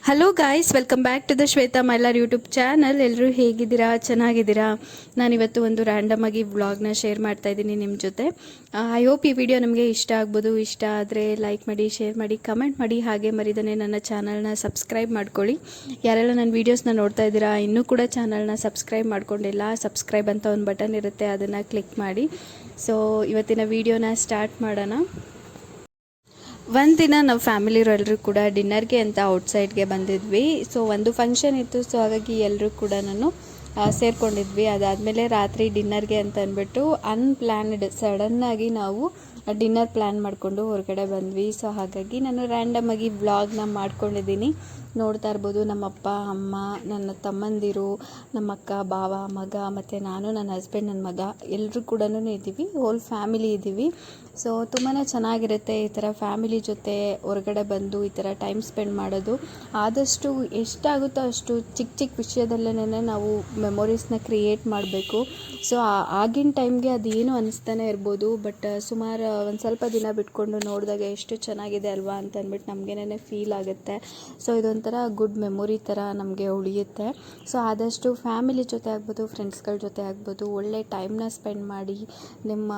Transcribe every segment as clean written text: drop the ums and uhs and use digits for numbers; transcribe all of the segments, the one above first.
Hello guys, welcome back to the Shweta Mailar YouTube channel. ಎಲ್ಲರೂ ಹೇಗಿದ್ದೀರಾ? ಚೆನ್ನಾಗಿದ್ದೀರಾ? ನಾನಿವತ್ತು ಒಂದು ರ್ಯಾಂಡಮ್ ಆಗಿ ವ್ಲಾಗ್ನ ಶೇರ್ ಮಾಡ್ತಾ ಇದ್ದೀನಿ ನಿಮ್ಮ ಜೊತೆ. ಐ ಹೋಪ್ ಈ ವಿಡಿಯೋ ನಮಗೆ ಇಷ್ಟ ಆಗ್ಬೋದು. ಇಷ್ಟ ಆದರೆ ಲೈಕ್ ಮಾಡಿ, ಶೇರ್ ಮಾಡಿ, ಕಮೆಂಟ್ ಮಾಡಿ. ಹಾಗೆ ಮರಿದನೆ ನನ್ನ ಚಾನಲ್ನ ಸಬ್ಸ್ಕ್ರೈಬ್ ಮಾಡ್ಕೊಳ್ಳಿ. ಯಾರೆಲ್ಲ ನನ್ನ ವೀಡಿಯೋಸ್ನ ನೋಡ್ತಾ ಇದ್ದೀರಾ ಇನ್ನೂ ಕೂಡ ಚಾನಲ್ನ ಸಬ್ಸ್ಕ್ರೈಬ್ ಮಾಡ್ಕೊಂಡಿಲ್ಲ, ಸಬ್ಸ್ಕ್ರೈಬ್ ಅಂತ ಒಂದು ಬಟನ್ ಇರುತ್ತೆ, ಅದನ್ನು ಕ್ಲಿಕ್ ಮಾಡಿ. ಸೊ ಇವತ್ತಿನ ವಿಡಿಯೋನ ಸ್ಟಾರ್ಟ್ ಮಾಡೋಣ. ಒಂದಿನ ನಾವು ಫ್ಯಾಮಿಲಿಯವರು ಎಲ್ಲರೂ ಕೂಡ ಡಿನ್ನರ್ಗೆ ಅಂತ ಔಟ್ಸೈಡ್ಗೆ ಬಂದಿದ್ವಿ. ಸೊ ಒಂದು ಫಂಕ್ಷನ್ ಇತ್ತು, ಸೊ ಹಾಗಾಗಿ ಎಲ್ಲರೂ ಕೂಡ ಸೇರ್ಕೊಂಡಿದ್ವಿ. ಅದಾದಮೇಲೆ ರಾತ್ರಿ ಡಿನ್ನರ್ಗೆ ಅಂತ ಅಂದ್ಬಿಟ್ಟು ಅನ್ಪ್ಲ್ಯಾನ್ಡ್ ಸಡನ್ನಾಗಿ ನಾವು ಡಿನ್ನರ್ ಪ್ಲ್ಯಾನ್ ಮಾಡಿಕೊಂಡು ಹೊರಗಡೆ ಬಂದ್ವಿ. ಸೊ ಹಾಗಾಗಿ ನಾನು ರ್ಯಾಂಡಮ್ ಆಗಿ ವ್ಲಾಗ್ನ ಮಾಡ್ಕೊಂಡಿದ್ದೀನಿ. ನೋಡ್ತಾ ಇರ್ಬೋದು, ನಮ್ಮಪ್ಪ, ಅಮ್ಮ, ನನ್ನ ತಮ್ಮಂದಿರು, ನಮ್ಮ ಅಕ್ಕ, ಬಾವ, ಮಗ, ಮತ್ತು ನಾನು, ನನ್ನ ಹಸ್ಬೆಂಡ್, ನನ್ನ ಮಗ ಎಲ್ಲರೂ ಕೂಡ ಇದ್ದೀವಿ. ಹೋಲ್ ಫ್ಯಾಮಿಲಿ ಇದ್ದೀವಿ. ಸೊ ತುಂಬಾ ಚೆನ್ನಾಗಿರುತ್ತೆ ಈ ಥರ ಫ್ಯಾಮಿಲಿ ಜೊತೆ ಹೊರಗಡೆ ಬಂದು ಈ ಥರ ಟೈಮ್ ಸ್ಪೆಂಡ್ ಮಾಡೋದು. ಆದಷ್ಟು ಎಷ್ಟಾಗುತ್ತೋ ಅಷ್ಟು ಚಿಕ್ಕ ಚಿಕ್ಕ ವಿಷಯದಲ್ಲೇ ನಾವು ಮೆಮೊರೀಸ್ನ ಕ್ರಿಯೇಟ್ ಮಾಡಬೇಕು. ಸೊ ಆಗಿನ ಟೈಮ್ಗೆ ಅದೇನು ಅನ್ನಿಸ್ತಾನೆ ಇರ್ಬೋದು, ಬಟ್ ಸುಮಾರು ಒಂದು ಸ್ವಲ್ಪ ದಿನ ಬಿಟ್ಕೊಂಡು ನೋಡಿದಾಗ ಎಷ್ಟು ಚೆನ್ನಾಗಿದೆ ಅಲ್ವಾ ಅಂತ ಅಂದ್ಬಿಟ್ಟು ನಮಗೇನೆ ಫೀಲ್ ಆಗುತ್ತೆ. ಸೊ ಇದೊಂಥರ ಗುಡ್ ಮೆಮೊರಿ ಥರ ನಮಗೆ ಉಳಿಯುತ್ತೆ. ಸೊ ಆದಷ್ಟು ಫ್ಯಾಮಿಲಿ ಜೊತೆ ಆಗ್ಬೋದು, ಫ್ರೆಂಡ್ಸ್ಗಳ ಜೊತೆ ಆಗ್ಬೋದು, ಒಳ್ಳೆ ಟೈಮ್ನ ಸ್ಪೆಂಡ್ ಮಾಡಿ ನಿಮ್ಮ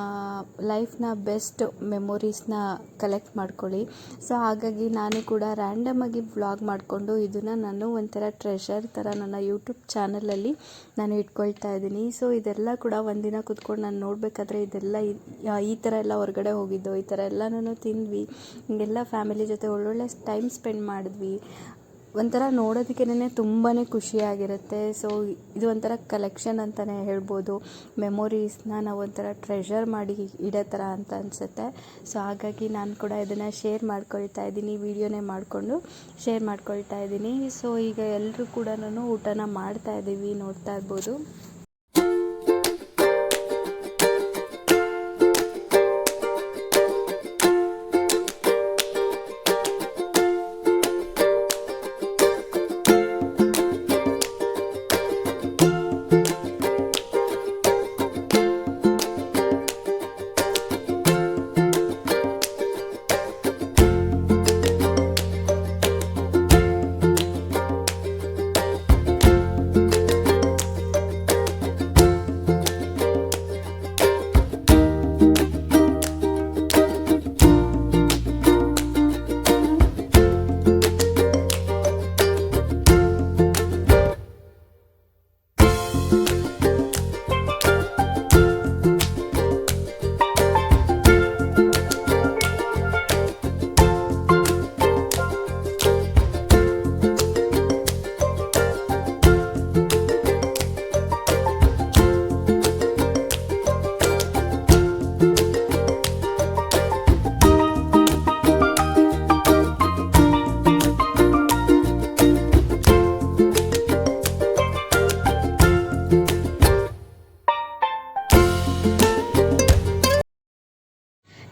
ಲೈಫ್ನ ಬೆಸ್ಟ್ ಮೆಮೊರೀಸ್ನ ಕಲೆಕ್ಟ್ ಮಾಡ್ಕೊಳ್ಳಿ. ಸೊ ಹಾಗಾಗಿ ನಾನು ಕೂಡ ರ್ಯಾಂಡಮ್ ಆಗಿ ವ್ಲಾಗ್ ಮಾಡಿಕೊಂಡು ಇದನ್ನು ನಾನು ಒಂಥರ ಟ್ರೆಷರ್ ಥರ ನನ್ನ ಯೂಟ್ಯೂಬ್ ಚಾನಲಲ್ಲಿ ನಾನು ಇಟ್ಕೊಳ್ತಾ ಇದ್ದೀನಿ. ಸೊ ಇದೆಲ್ಲ ಕೂಡ ಒಂದಿನ ಕೂತ್ಕೊಂಡು ನಾನು ನೋಡಬೇಕಾದ್ರೆ ಇದೆಲ್ಲ ಈ ಥರ ಎಲ್ಲ ಹೊರಗಡೆ ಹೋಗಿದ್ದು, ಈ ಥರ ಎಲ್ಲನೂ ತಿಂದ್ವಿ, ಹಿಂಗೆಲ್ಲ ಫ್ಯಾಮಿಲಿ ಜೊತೆ ಒಳ್ಳೊಳ್ಳೆ ಟೈಮ್ ಸ್ಪೆಂಡ್ ಮಾಡಿದ್ವಿ. ಒಂಥರ ನೋಡೋದಕ್ಕೇ ತುಂಬಾ ಖುಷಿಯಾಗಿರುತ್ತೆ. ಸೊ ಇದು ಒಂಥರ ಕಲೆಕ್ಷನ್ ಅಂತಲೇ ಹೇಳ್ಬೋದು. ಮೆಮೊರೀಸ್ನ ನಾವು ಒಂಥರ ಟ್ರೆಷರ್ ಮಾಡಿ ಇಡೋ ಥರ ಅಂತ ಅನಿಸುತ್ತೆ. ಸೊ ಹಾಗಾಗಿ ನಾನು ಕೂಡ ಇದನ್ನು ಶೇರ್ ಮಾಡ್ಕೊಳ್ತಾ ಇದ್ದೀನಿ, ವಿಡಿಯೋನೇ ಮಾಡಿಕೊಂಡು ಶೇರ್ ಮಾಡ್ಕೊಳ್ತಾ ಇದ್ದೀನಿ. ಸೊ ಈಗ ಎಲ್ಲರೂ ಕೂಡ ಊಟನ ಮಾಡ್ತಾ ಇದ್ದೀವಿ, ನೋಡ್ತಾ ಇರ್ಬೋದು.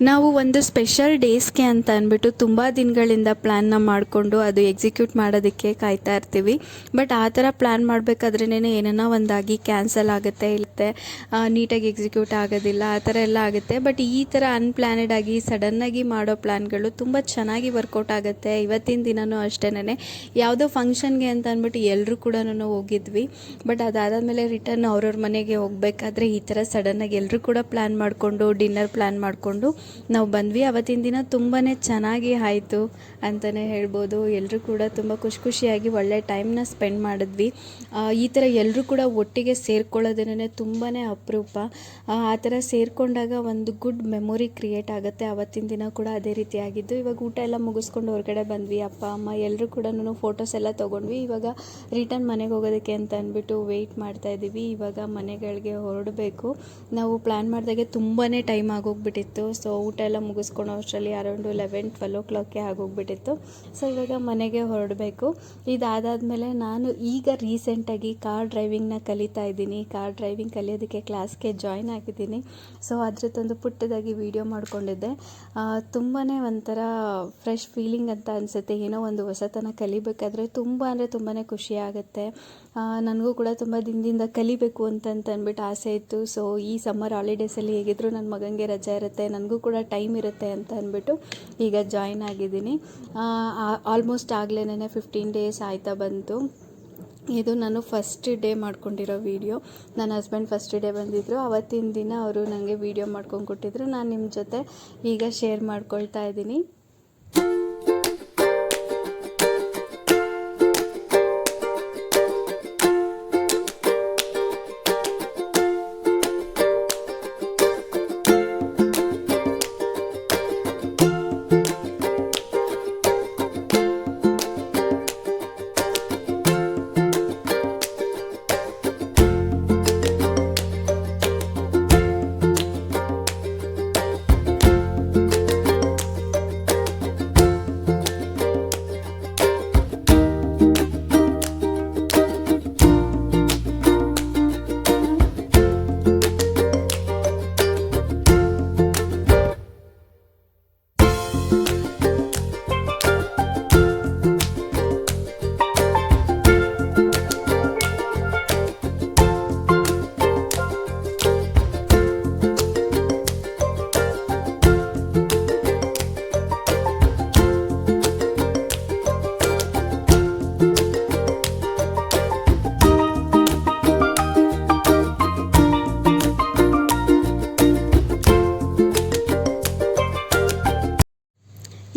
ನಾವು ಒಂದು ಸ್ಪೆಷಲ್ ಡೇಸ್ಗೆ ಅಂತ ಅಂದ್ಬಿಟ್ಟು ತುಂಬ ದಿನಗಳಿಂದ ಪ್ಲ್ಯಾನ್ನ ಮಾಡಿಕೊಂಡು ಅದು ಎಕ್ಸಿಕ್ಯೂಟ್ ಮಾಡೋದಕ್ಕೆ ಕಾಯ್ತಾ ಇರ್ತೀವಿ. ಬಟ್ ಆ ಥರ ಪ್ಲ್ಯಾನ್ ಮಾಡಬೇಕಾದ್ರೇ ಏನನ್ನ ಒಂದಾಗಿ ಕ್ಯಾನ್ಸಲ್ ಆಗುತ್ತೆ, ಇರುತ್ತೆ, ನೀಟಾಗಿ ಎಕ್ಸಿಕ್ಯೂಟ್ ಆಗೋದಿಲ್ಲ, ಆ ಥರ ಎಲ್ಲ ಆಗುತ್ತೆ. ಬಟ್ ಈ ಥರ ಅನ್ಪ್ಲ್ಯಾನೆಡ್ ಆಗಿ ಸಡನ್ನಾಗಿ ಮಾಡೋ ಪ್ಲ್ಯಾನ್ಗಳು ತುಂಬ ಚೆನ್ನಾಗಿ ವರ್ಕೌಟ್ ಆಗುತ್ತೆ. ಇವತ್ತಿನ ದಿನವೂ ಅಷ್ಟೇನೆ ಯಾವುದೋ ಫಂಕ್ಷನ್ಗೆ ಅಂತ ಅಂದ್ಬಿಟ್ಟು ಎಲ್ಲರೂ ಕೂಡ ಹೋಗಿದ್ವಿ. ಬಟ್ ಅದಾದಮೇಲೆ ರಿಟರ್ನ್ ಅವ್ರವ್ರ ಮನೆಗೆ ಹೋಗಬೇಕಾದ್ರೆ ಈ ಥರ ಸಡನ್ನಾಗಿ ಎಲ್ಲರೂ ಕೂಡ ಪ್ಲ್ಯಾನ್ ಮಾಡಿಕೊಂಡು ಡಿನ್ನರ್ ಪ್ಲ್ಯಾನ್ ಮಾಡಿಕೊಂಡು ನಾವು ಬಂದ್ವಿ. ಅವತ್ತಿನ ದಿನ ತುಂಬಾ ಚೆನ್ನಾಗಿ ಆಯಿತು ಅಂತಲೇ ಹೇಳ್ಬೋದು. ಎಲ್ಲರೂ ಕೂಡ ತುಂಬ ಖುಷಿಯಾಗಿ ಒಳ್ಳೆ ಟೈಮ್ನ ಸ್ಪೆಂಡ್ ಮಾಡಿದ್ವಿ. ಈ ಥರ ಎಲ್ಲರೂ ಕೂಡ ಒಟ್ಟಿಗೆ ಸೇರ್ಕೊಳ್ಳೋದೇನೆ ತುಂಬಾ ಅಪರೂಪ. ಆ ಥರ ಸೇರಿಕೊಂಡಾಗ ಒಂದು ಗುಡ್ ಮೆಮೊರಿ ಕ್ರಿಯೇಟ್ ಆಗುತ್ತೆ. ಅವತ್ತಿನ ದಿನ ಕೂಡ ಅದೇ ರೀತಿ ಆಗಿದ್ದು. ಇವಾಗ ಊಟ ಎಲ್ಲ ಮುಗಿಸ್ಕೊಂಡು ಹೊರಗಡೆ ಬಂದ್ವಿ. ಅಪ್ಪ ಅಮ್ಮ ಎಲ್ಲರೂ ಕೂಡ ಫೋಟೋಸ್ ಎಲ್ಲ ತೊಗೊಂಡ್ವಿ. ಇವಾಗ ರಿಟರ್ನ್ ಮನೆಗೆ ಹೋಗೋದಕ್ಕೆ ಅಂತ ಅಂದ್ಬಿಟ್ಟು ವೆಯ್ಟ್ ಮಾಡ್ತಾಯಿದ್ದೀವಿ. ಇವಾಗ ಮನೆಗಳಿಗೆ ಹೊರಡಬೇಕು. ನಾವು ಪ್ಲ್ಯಾನ್ ಮಾಡಿದಾಗೆ ತುಂಬಾ ಟೈಮ್ ಆಗೋಗ್ಬಿಟ್ಟಿತ್ತು. ಸೊ ಊಟ ಎಲ್ಲ ಮುಗಿಸ್ಕೊಂಡು ಅಷ್ಟರಲ್ಲಿ ಅರೌಂಡ್ 11-12 ಆಗೋಗ್ಬಿಟ್ಟಿತ್ತು. ಸೊ ಇವಾಗ ಮನೆಗೆ ಹೊರಡಬೇಕು. ಇದಾದಾದಮೇಲೆ ನಾನು ಈಗ ರೀಸೆಂಟಾಗಿ ಕಾರ್ ಡ್ರೈವಿಂಗ್ನ ಕಲಿತಾ ಇದ್ದೀನಿ. ಕಾರ್ ಡ್ರೈವಿಂಗ್ ಕಲಿಯೋದಕ್ಕೆ ಕ್ಲಾಸ್ಗೆ ಜಾಯ್ನ್ ಆಗಿದ್ದೀನಿ. ಸೊ ಅದ್ರದ್ದೊಂದು ಪುಟ್ಟದಾಗಿ ವಿಡಿಯೋ ಮಾಡಿಕೊಂಡಿದ್ದೆ. ತುಂಬಾ ಒಂಥರ ಫ್ರೆಶ್ ಫೀಲಿಂಗ್ ಅಂತ ಅನಿಸುತ್ತೆ. ಏನೋ ಒಂದು ಹೊಸತನ ಕಲಿಬೇಕಾದ್ರೆ ತುಂಬಾ ಖುಷಿಯಾಗುತ್ತೆ. ನನಗೂ ಕೂಡ ತುಂಬ ದಿನದಿಂದ ಕಲಿಬೇಕು ಅಂತಂದ್ಬಿಟ್ಟು ಆಸೆ ಇತ್ತು. ಸೊ ಈ ಸಮ್ಮರ್ ಹಾಲಿಡೇಸಲ್ಲಿ ಹೇಗಿದ್ರು ನನ್ನ ಮಗನಿಗೆ ರಜೆ ಇರುತ್ತೆ, ನನಗೂ ಕೂಡ ಟೈಮ್ ಇರುತ್ತೆ ಅಂತ ಅಂದ್ಬಿಟ್ಟು ಈಗ ಜಾಯಿನ್ ಆಗಿದ್ದೀನಿ. ಆಲ್ಮೋಸ್ಟ್ ಆಗಲೇ 15 ಡೇಸ್ ಆಯ್ತಾ ಬಂತು. ಇದು ನಾನು ಫಸ್ಟ್ ಡೇ ಮಾಡ್ಕೊಂಡಿರೋ ವೀಡಿಯೋ. ನನ್ನ ಹಸ್ಬೆಂಡ್ ಫಸ್ಟ್ ಡೇ ಬಂದಿದ್ದರು, ಅವತ್ತಿನ ದಿನ ಅವರು ನನಗೆ ವೀಡಿಯೋ ಮಾಡ್ಕೊಂಡು ಕೊಟ್ಟಿದ್ರು. ನಾನು ನಿಮ್ಮ ಜೊತೆ ಈಗ ಶೇರ್ ಮಾಡ್ಕೊಳ್ತಾ ಇದ್ದೀನಿ.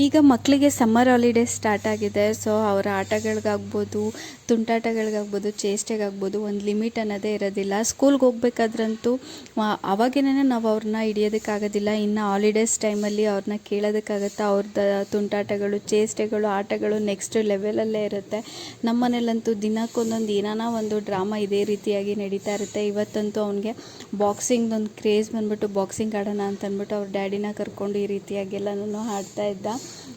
ಈಗ ಮಕ್ಕಳಿಗೆ ಸಮ್ಮರ್ ಹಾಲಿಡೇಸ್ ಸ್ಟಾರ್ಟ್ ಆಗಿದೆ. ಸೊ ಅವರ ಆಟಗಳಿಗಾಗ್ಬೋದು, ತುಂಟಾಟಗಳಿಗಾಗ್ಬೋದು, ಚೇಷ್ಟೆಗಾಗ್ಬೋದು ಒಂದು ಲಿಮಿಟ್ ಅನ್ನೋದೇ ಇರೋದಿಲ್ಲ. ಸ್ಕೂಲ್ಗೆ ಹೋಗ್ಬೇಕಾದ್ರಂತೂ ಅವಾಗೇನೇ ನಾವು ಅವ್ರನ್ನ ಹಿಡಿಯೋದಕ್ಕಾಗೋದಿಲ್ಲ. ಇನ್ನು ಹಾಲಿಡೇಸ್ ಟೈಮಲ್ಲಿ ಅವ್ರನ್ನ ಕೇಳೋದಕ್ಕಾಗತ್ತಾ? ಅವ್ರದ್ದು ತುಂಟಾಟಗಳು, ಚೇಷ್ಟೆಗಳು, ಆಟಗಳು ನೆಕ್ಸ್ಟ್ ಲೆವೆಲಲ್ಲೇ ಇರುತ್ತೆ. ನಮ್ಮ ಮನೇಲಂತೂ ದಿನಕ್ಕೊಂದೊಂದು ಏನಾನ ಒಂದು ಡ್ರಾಮಾ ಇದೇ ರೀತಿಯಾಗಿ ನಡೀತಾ ಇರುತ್ತೆ. ಇವತ್ತಂತೂ ಅವನಿಗೆ ಬಾಕ್ಸಿಂಗ್ದೊಂದು ಕ್ರೇಜ್ ಬಂದ್ಬಿಟ್ಟು ಬಾಕ್ಸಿಂಗ್ ಆಡೋಣ ಅಂತಂದ್ಬಿಟ್ಟು ಅವ್ರ ಡ್ಯಾಡಿನ ಕರ್ಕೊಂಡು ಈ ರೀತಿಯಾಗಿ ಎಲ್ಲನೂ ಆಡ್ತಾ ಇದ್ದ.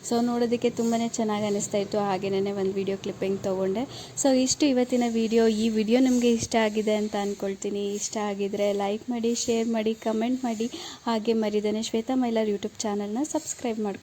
ಸೊ ನೋಡೋದಕ್ಕೆ ತುಂಬಾ ಚೆನ್ನಾಗಿ ಅನ್ನಿಸ್ತಾ ಇತ್ತು. ಹಾಗೇನೇ ಒಂದು ವಿಡಿಯೋ ಕ್ಲಿಪ್ಪಿಂಗ್ ತೊಗೊಂಡೆ. ಸೊ ಇಷ್ಟು ಇವತ್ತಿನ ವಿಡಿಯೋ. ಈ ವಿಡಿಯೋ ನಿಮಗೆ ಇಷ್ಟ ಆಗಿದೆ ಅಂತ ಅಂದ್ಕೊಳ್ತೀನಿ. ಇಷ್ಟ ಆಗಿದರೆ ಲೈಕ್ ಮಾಡಿ, ಶೇರ್ ಮಾಡಿ, ಕಮೆಂಟ್ ಮಾಡಿ. ಹಾಗೆ ಮರಿದೇನೆ ಶ್ವೇತಾ ಮೈಲಾರ್ ಯೂಟ್ಯೂಬ್ ಚಾನಲ್ನ ಸಬ್ಸ್ಕ್ರೈಬ್ ಮಾಡಿ.